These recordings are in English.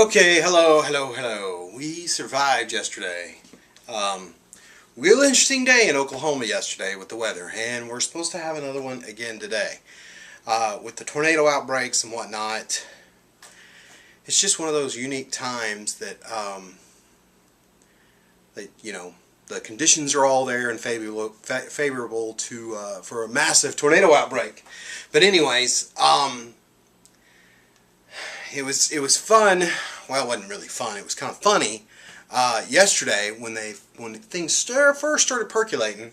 Okay, hello. We survived yesterday. Real interesting day in Oklahoma yesterday with the weather, and we're supposed to have another one again today. With the tornado outbreaks and whatnot, it's just one of those unique times that the conditions are all there and favorable to for a massive tornado outbreak. But anyways, it was fun. Well, it wasn't really fun. It was kind of funny. Yesterday, when things first started percolating,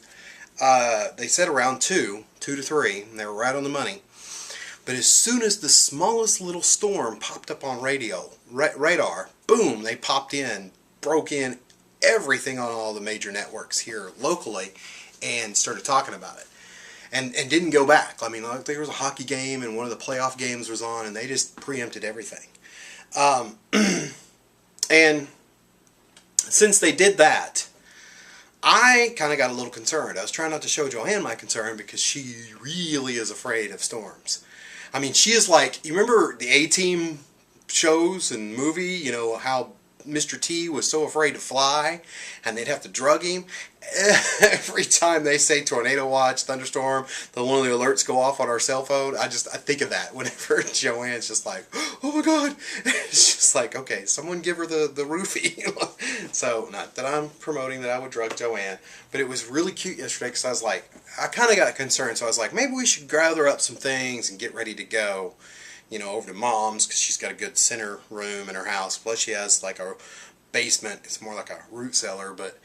they said around 2 to 3, and they were right on the money. But as soon as the smallest little storm popped up on radar, boom, they popped in, broke in everything on all the major networks here locally, and started talking about it. And didn't go back. I mean, like, there was a hockey game and one of the playoff games was on, and they just preempted everything. And since they did that, I kind of got a little concerned. I was trying not to show Joanne my concern because she really is afraid of storms. I mean, she is like, you remember the A-Team shows and movie, you know, how Mr. T was so afraid to fly and they'd have to drug him? Every time they say tornado watch, thunderstorm, one of the alerts go off on our cell phone, I think of that whenever Joanne's just like, oh my god. It's just like, okay, someone give her the roofie. So, not that I'm promoting that I would drug Joanne, but it was really cute yesterday because I was like, I kind of got concerned, so I was like, maybe we should gather up some things and get ready to go, you know, over to Mom's, because she's got a good center room in her house. Plus she has like a basement. It's more like a root cellar, but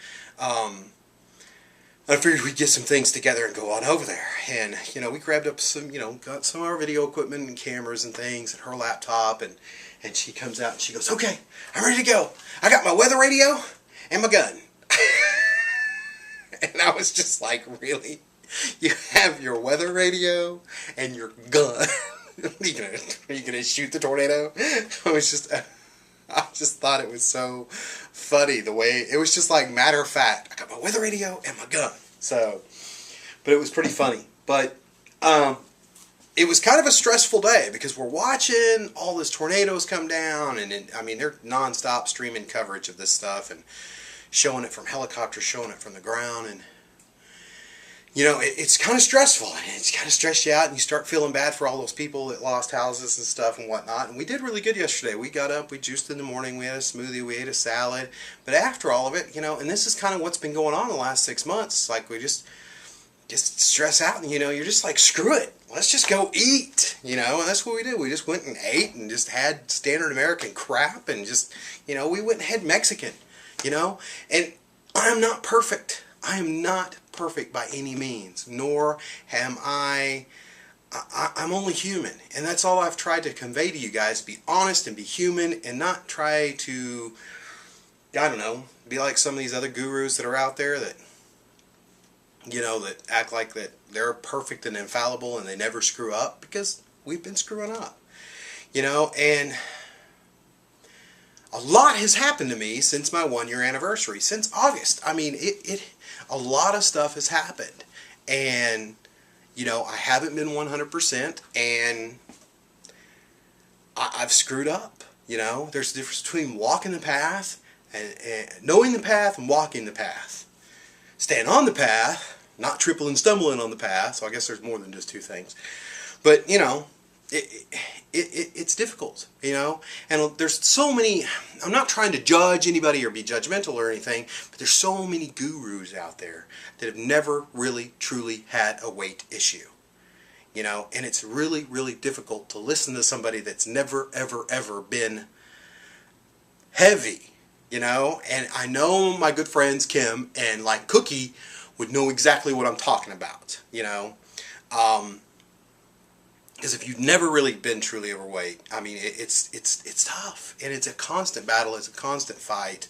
I figured we'd get some things together and go on over there. And, you know, we grabbed up some, got some of our video equipment and cameras and things and her laptop, and she comes out and she goes, okay, I'm ready to go. I got my weather radio and my gun. And I was just like, really? You have your weather radio and your gun? Are you gonna shoot the tornado? I just thought it was so funny the way it was just like matter of fact. I got my weather radio and my gun. So, but it was pretty funny. But it was kind of a stressful day because we're watching all this tornadoes come down, and I mean they're nonstop streaming coverage of this stuff and showing it from helicopters, showing it from the ground, and you know, it's kind of stressful, and it's kind of stressed you out, and you start feeling bad for all those people that lost houses and stuff and whatnot. And we did really good yesterday. We got up, we juiced in the morning, we had a smoothie, we ate a salad. But after all of it, you know, and this is kind of what's been going on the last 6 months. It's like we just stress out, and, you know, you're just like, screw it. Let's just go eat, you know, and that's what we did. We just went and ate and just had standard American crap and just, you know, we went and had Mexican, you know. And I'm not perfect. I am not perfect by any means, nor am I'm only human, and that's all I've tried to convey to you guys. Be honest and be human, and not try to, I don't know, be like some of these other gurus that are out there that, you know, that act like that they're perfect and infallible and they never screw up, because we've been screwing up, you know. And a lot has happened to me since my 1-year anniversary, since August. I mean, a lot of stuff has happened, and you know, I haven't been 100%, and I've screwed up. You know, there's a difference between walking the path and knowing the path and walking the path. Staying on the path, not tripping and stumbling on the path. So I guess there's more than just two things. But you know, it's difficult, you know, and there's so many. I'm not trying to judge anybody or be judgmental or anything, but there's so many gurus out there that have never really truly had a weight issue, you know, and it's really, really difficult to listen to somebody that's never, ever been heavy, you know. And I know my good friends Kim and like Cookie would know exactly what I'm talking about, you know. Because if you've never really been truly overweight, I mean, it's tough, and it's a constant battle, it's a constant fight,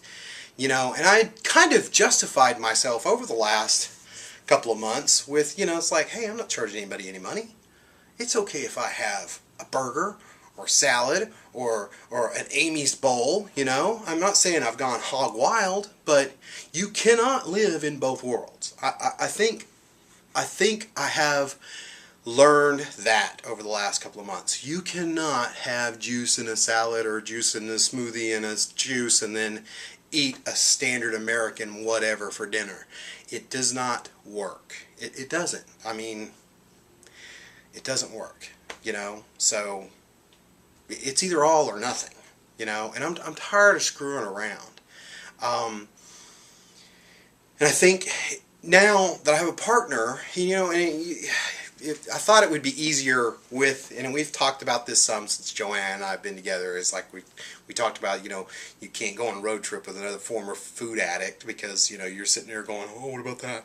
you know. And I kind of justified myself over the last couple of months with, you know, it's like, hey, I'm not charging anybody any money. It's okay if I have a burger or salad or an Amy's bowl, you know. I'm not saying I've gone hog wild, but you cannot live in both worlds. I think I have learned that over the last couple of months. You cannot have juice in a salad or juice in a smoothie and a juice and then eat a standard American whatever for dinner. It does not work. It doesn't. I mean, it doesn't work, you know. So it's either all or nothing, you know. And I'm tired of screwing around. And I think now that I have a partner, you know, I thought it would be easier with, and we've talked about this some since Joanne and I have been together, is like we talked about, you know, you can't go on a road trip with another former food addict because, you know, you're sitting there going, oh, what about that?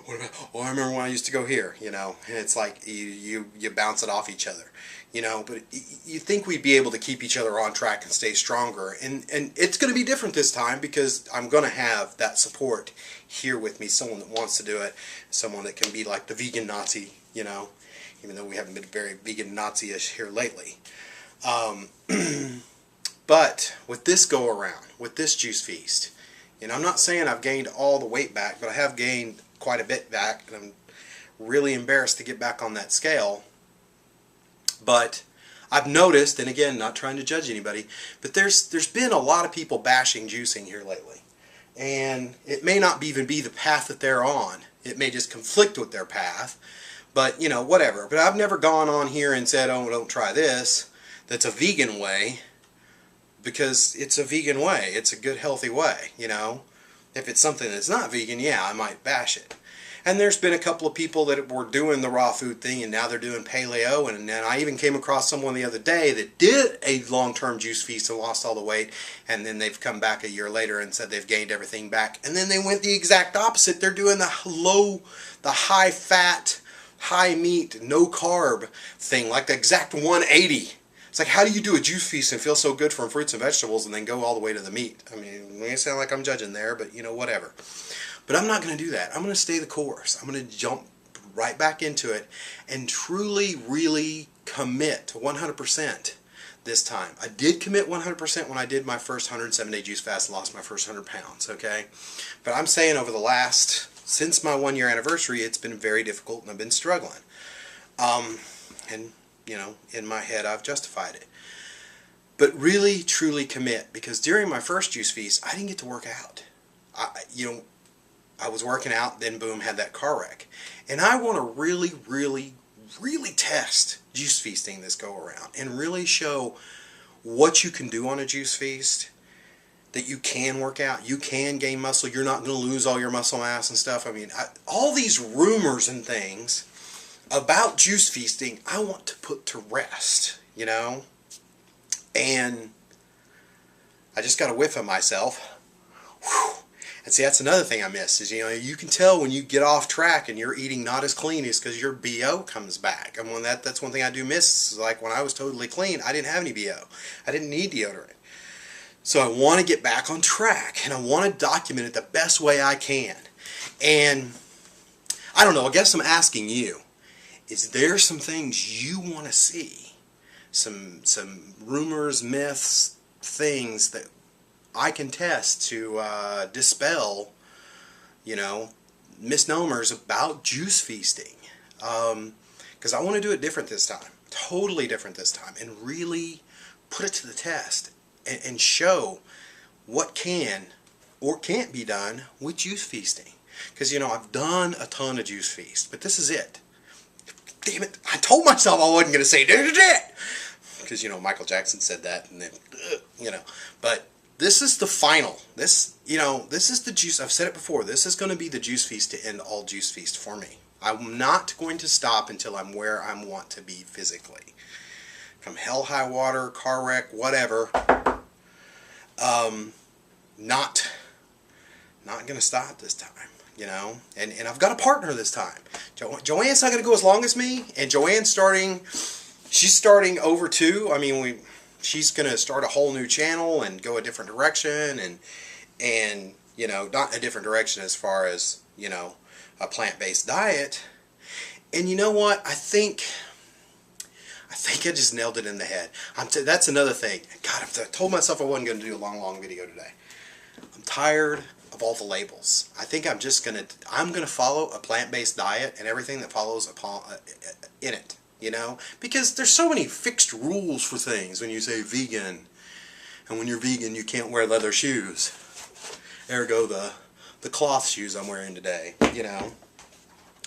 What about, oh, I remember when I used to go here, you know, and it's like you bounce it off each other, you know, but you think we'd be able to keep each other on track and stay stronger, and it's going to be different this time because I'm going to have that support here with me, someone that wants to do it, someone that can be like the vegan Nazi, you know, even though we haven't been very vegan Nazi-ish here lately. But with this go around, with this juice feast, you know, I'm not saying I've gained all the weight back, but I have gained quite a bit back, and I'm really embarrassed to get back on that scale. But I've noticed, and again, not trying to judge anybody, but there's been a lot of people bashing juicing here lately. And it may not even be the path that they're on. It may just conflict with their path. But, you know, whatever. But I've never gone on here and said, oh, don't try this. That's a vegan way. Because it's a vegan way. It's a good, healthy way, you know. If it's something that's not vegan, yeah, I might bash it. And there's been a couple of people that were doing the raw food thing, and now they're doing paleo. And then I even came across someone the other day that did a long-term juice feast and lost all the weight. And then they've come back a year later and said they've gained everything back. And then they went the exact opposite. They're doing the high-fat, high-meat, no-carb thing, like the exact 180. It's like, how do you do a juice feast and feel so good from fruits and vegetables and then go all the way to the meat? I mean, it may sound like I'm judging there, but, you know, whatever. But I'm not going to do that. I'm going to stay the course. I'm going to jump right back into it and truly, really commit to 100% this time. I did commit 100% when I did my first 107-day juice fast and lost my first 100 pounds, okay? But I'm saying over the last, since my 1-year anniversary, it's been very difficult and I've been struggling. And, you know, in my head, I've justified it. But really, truly commit, because during my first juice feast, I didn't get to work out. I was working out, then boom, had that car wreck. And I want to really, really, really test juice feasting this go around and really show what you can do on a juice feast, that you can work out, you can gain muscle, you're not going to lose all your muscle mass and stuff. I mean, all these rumors and things about juice feasting, I want to put to rest, you know? And I just got a whiff of myself. Whew. And see, that's another thing I miss, is, you know, you can tell when you get off track and you're eating not as clean, is because your BO comes back. And when that's one thing I do miss, like when I was totally clean, I didn't have any BO. I didn't need deodorant. So I want to get back on track, and I want to document it the best way I can. And I don't know, I guess I'm asking you, is there some things you want to see? Some rumors, myths, things that I can test to dispel, you know, misnomers about juice feasting. Because I want to do it different this time. Totally different this time. And really put it to the test. And show what can or can't be done with juice feasting. Because, you know, I've done a ton of juice feast. But this is it. Damn it. I told myself I wasn't going to say this is it. Because, you know, Michael Jackson said that. And then, you know. But this is the final. This, you know, this is the juice. I've said it before. This is going to be the juice feast to end all juice feast for me. I'm not going to stop until I'm where I want to be physically. Come hell, high water, car wreck, whatever. Not going to stop this time, you know. And I've got a partner this time. Joanne's not going to go as long as me. And Joanne's she's starting over too. I mean, she's going to start a whole new channel and go a different direction. And you know, not a different direction as far as, you know, a plant-based diet. And you know what? I think I just nailed it in the head. That's another thing. God, I told myself I wasn't going to do a long video today. I'm tired of all the labels. I think I'm gonna follow a plant-based diet and everything that follows upon in it, you know, because there's so many fixed rules for things. When you say vegan, and when you're vegan you can't wear leather shoes, ergo the cloth shoes I'm wearing today, you know.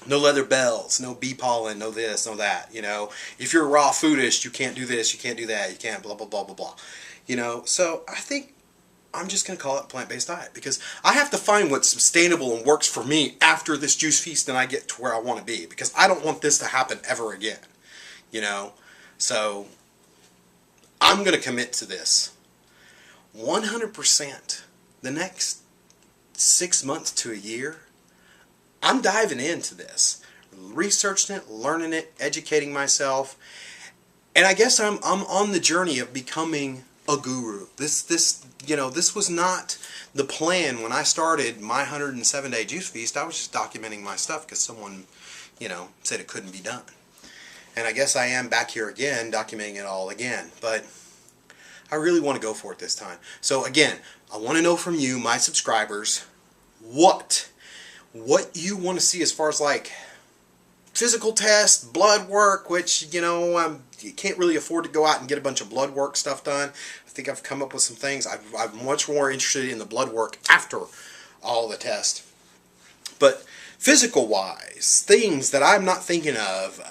No leather belts, no bee pollen, no this, no that, you know. If you're a raw foodist, you can't do this, you can't do that, you can't blah blah blah blah blah, you know. So I think I'm just going to call it plant-based diet, because I have to find what's sustainable and works for me after this juice feast and I get to where I want to be, because I don't want this to happen ever again, you know. So I'm going to commit to this 100%. The next 6 months to a year, I'm diving into this, researching it, learning it, educating myself, and I guess I'm on the journey of becoming a guru. This was not the plan when I started my 107-day juice feast. I was just documenting my stuff because someone, you know, said it couldn't be done. And I guess I am back here again, documenting it all again. But I really want to go for it this time. So again, I want to know from you, my subscribers, what you want to see as far as like physical tests, blood work, which, you know, you can't really afford to go out and get a bunch of blood work stuff done. I think I've come up with some things. I'm much more interested in the blood work after all the tests. But physical wise, things that I'm not thinking of,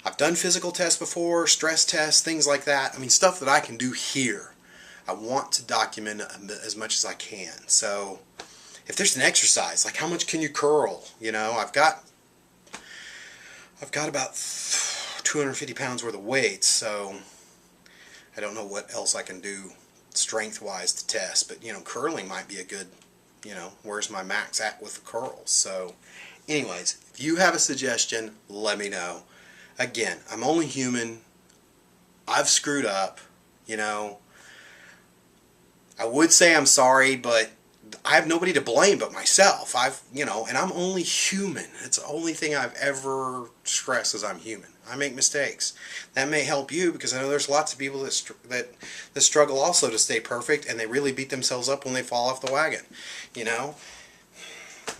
I've done physical tests before, stress tests, things like that. I mean, stuff that I can do here. I want to document as much as I can. So if there's an exercise, like how much can you curl? You know, I've got about 250 pounds worth of weights, so I don't know what else I can do strength-wise to test, but, you know, curling might be a good, you know, where's my max at with the curls? So anyways, if you have a suggestion, let me know. Again, I'm only human. I've screwed up, you know. I would say I'm sorry, but I have nobody to blame but myself. You know, and I'm only human. It's the only thing I've ever stressed is I'm human. I make mistakes. That may help you, because I know there's lots of people that struggle also to stay perfect, and they really beat themselves up when they fall off the wagon. You know,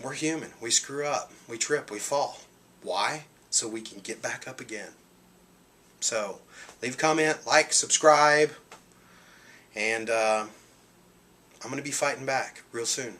we're human. We screw up. We trip. We fall. Why? So we can get back up again. So leave a comment, like, subscribe, and I'm going to be fighting back real soon.